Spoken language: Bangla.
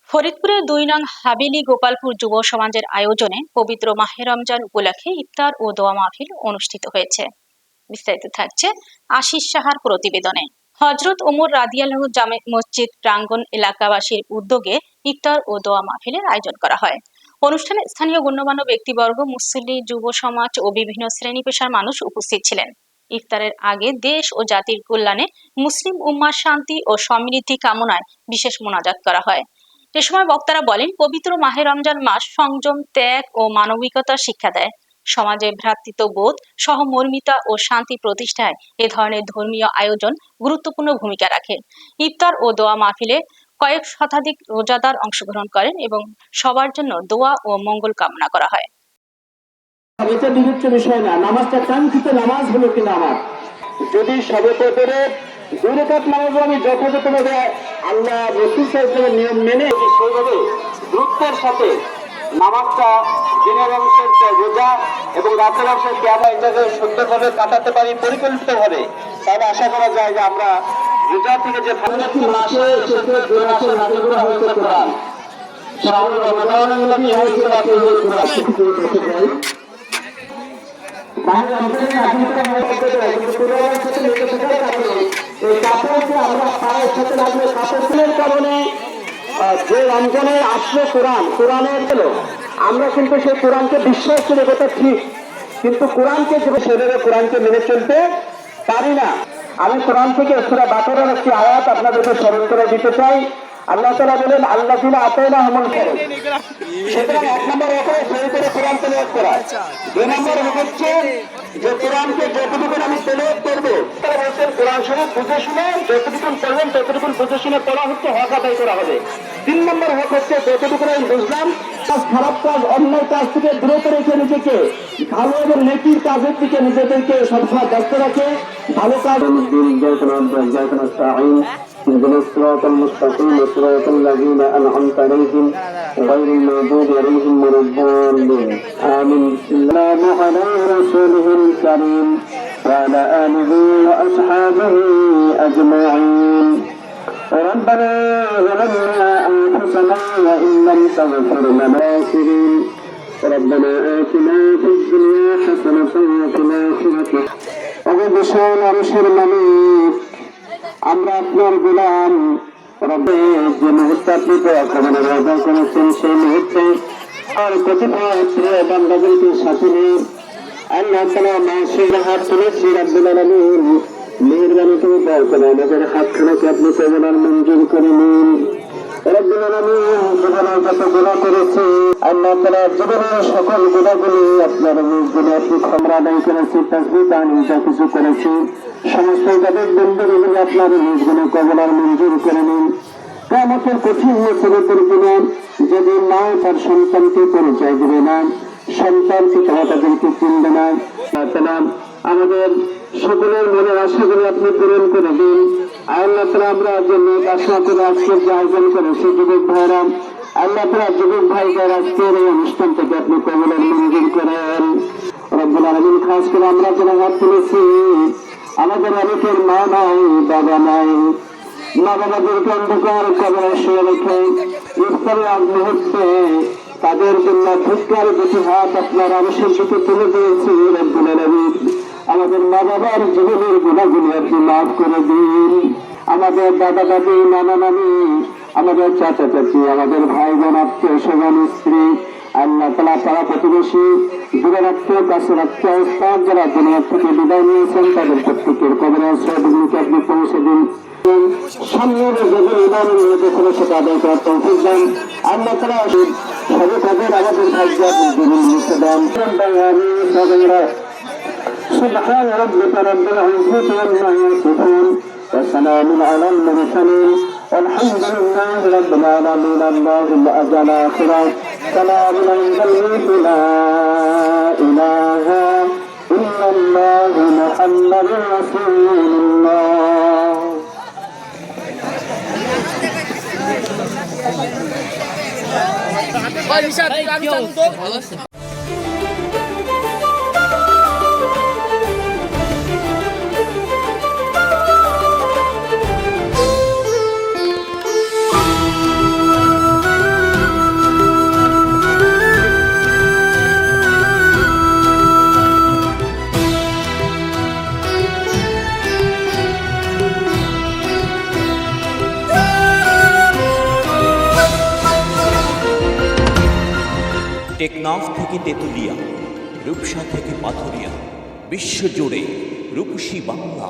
ফরিদপুরের ২ নং হাবিলি গোপালপুর যুব সমাজের আয়োজনে পবিত্র মাহে রমজান উপলক্ষে ইফতার ও দোয়া মাহফিল অনুষ্ঠিত হয়েছে। বিস্তারিত থাকছে আশিস সাহার প্রতিবেদনে। হযরত ওমর রাদিয়াল্লাহু জামে মসজিদ প্রাঙ্গণ এলাকাবাসীর উদ্যোগে ইফতার ও দোয়া মাহফিলের আয়োজন করা হয়। অনুষ্ঠানে স্থানীয় গণ্যমান্য ব্যক্তিবর্গ, মুসল্লি, যুব সমাজ ও বিভিন্ন শ্রেণী পেশার মানুষ উপস্থিত ছিলেন। ইফতারের আগে দেশ ও জাতির কল্যাণে মুসলিম উম্মার শান্তি ও সমৃদ্ধি কামনায় বিশেষ মোনাজাত করা হয়। এ সময় বক্তারা বলেন, পবিত্র মাহে রমজান মাস সংযম, ত্যাগ ও মানবিকতার শিক্ষা দেয়। সমাজে ভ্রাতৃত্ববোধ, সহমর্মিতা ও শান্তি প্রতিষ্ঠায় এ ধরনের ধর্মীয় আয়োজন গুরুত্বপূর্ণ ভূমিকা রাখে। ইফতার ও দোয়া মাহফিলে কয়েক শতাধিক রোজাদার অংশগ্রহণ করেন এবং সবার জন্য দোয়া ও মঙ্গল কামনা করা হয়। এটা বিবেচ্য বিষয় না, নামাজটা কাঙ্ক্ষিত নামাজ হলো কিনা আমার। যদি সবে কদরে 2 রাকাত নামাজ আমি যথাযথভাবে আল্লাহ রাসূল সাল্লাল্লাহু আলাইহি ওয়াসাল্লামের নিয়ম মেনে সেইভাবে দ্রুততার সাথে নামাজটা দিনের অংশের রোজা এবং রাতের অংশের ক্যাবা এটাকে সুন্দরভাবে কাটাতে পারি পরিকল্পিতভাবে, তাহলে আশা করা যায় যে আমরা রোজা থেকে যে ফালাকি মাসে এসেছে 2 মাসের নাজিল করা হয়েছে কোরআন, শাওয়াল রমাদান নবী হয়েছে কোরআন। যে রমজানের আসলে কোরআনের হলো আমরা কিন্তু সেই কোরআনকে বিশ্বাস করে কথা ঠিক, কিন্তু কোরআনকে যে শরীরে কোরআনকে মেনে চলতে পারি না। আমি কোরআন থেকে সূরা বাকারার একটি আয়াত আপনাদেরকে স্মরণ করে দিতে চাই। আল্লাহ তাআলা বলেন, আল্লাযীনা আতাইনাহুমুল কিতাব। সুতরাং 1 নম্বর হচ্ছে শরীরে কোরআন তেলাওয়াত করা। 2 নম্বর হচ্ছে যে কোরআনকে যতটুকু আমি তেলাওয়াত করব, তারা বলছেন কোরআন শরীফ বুঝে শুনে যতটুকু পড়বেন ততটুকু বুঝে শুনে পড়া হচ্ছে, হক আদায় করা হবে। 3 নম্বর হক হচ্ছে যতটুকু আমি বুঝলাম খারাপ কাজ, অন্যায় কাজ থেকে দূরে রেখে নিজেকে ভালো এবং নেকির কাজের দিকে নিজেদেরকে সবসময় ব্যস্ত রাখে। ভালো কাজ اهدنا الصراط المستقيم صراط الذين أنعمت عليهم غير المغضوب عليهم ولا الضالين آمين. السلام على رسوله الكريم وعلى آله وأصحابه أجمعين. ربنا ظلمنا أنفسنا وإن لم تغفر لنا ربنا آتنا في الدنيا حسنة وفي الآخرة وبشر أرشر مليك আমরা আপনার গোলাম। রব্বের যে মুহূর্তে আপনি আক্রমণের আয়োজন করেছেন সেই মুহূর্তে আর কতিপয় প্রিয় বান্দাদেরকে সাথে নিয়ে আল্লাহ তাআলা মাসের হাত তুলেছি। রব্বুল আলামিন মেহেরবানি করে দয়া করে আমাদের হাতখানাকে আপনি কবুল মঞ্জুর করে নিন। রব্বুল আলামিন জীবনে যত গুনাহ করেছি আল্লাহ তাআলা জীবনের সকল গুনাহগুলি আপনার নিজ আপনি ক্ষমা আদায় করেছি, তাসবিহ তাহলিল যা কিছু করেছি সমস্ত যাদের বন্ধুগুলি আপনার নিজ গুণে কবুল মঞ্জুর করে নিন। কিয়ামতের কঠিন মুসিবতের দিনে যেদিন মা তার সন্তানকে পরিচয় দেবে না, সন্তান পিতা তাদেরকে চিনবে না, আমাদের সকলের মনের আশাগুলি আপনি পূরণ করে দিন। আল্লাহ তাআলা আমরা যে নেক আশা করে আজকের যে আয়োজন করেছি যুবক ভাইরা, আল্লাহ তাআলা যুবক ভাইদের আজকের এই অনুষ্ঠান থেকে আপনি কবুল মঞ্জুর করেন। রব্বুল আলামিন খাস করে আমরা যারা হাত তুলেছি আমাদের অনেকের মা নাই, বাবা নাই, মা বাবাদেরকে অন্ধকার কবরে শুয়ে রেখে ইফতারের আগ মুহূর্তে তাদের জন্য ফুটকার দুটি হাত আপনার আরশের দিকে তুলে দিয়েছি। রব্বুল আলামিন আমাদের মা বাবার জীবনের গুণাগুলি আপনি মাফ করে দিন। আমাদের দাদা দাদি, নানা নানি, আমাদের চাচা চাচি, আমাদের ভাই বোন, আত্মীয় স্বজন, স্ত্রী, আল্লাহ তাআলা পাড়া প্রতিবেশী, দূরে আত্মীয় কাছের আত্মীয় স্থান যারা দুনিয়া থেকে বিদায় নিয়েছেন তাদের প্রত্যেকের কবরের সবগুলিকে আপনি পৌঁছে দিন। সামনের যখন ইমানের মধ্যে কোনো সেটা আদায় করার তৌফিক দেন। আল্লাহ তাআলা সবে তাদের আমাদের ভাগ্য আপনি জীবন লিখে দেন। سبحان ربك رب العزة عما يصفون وسلام على المرسلين والحمد لله رب العالمين. اللهم أجل آخرة سلام عند الملك لا إله إلا الله محمد رسول الله. টেকনাফ থেকে তেঁতুলিয়া, রূপসা থেকে পাথুরিয়া, বিশ্বজুড়ে রূপসী বাংলা।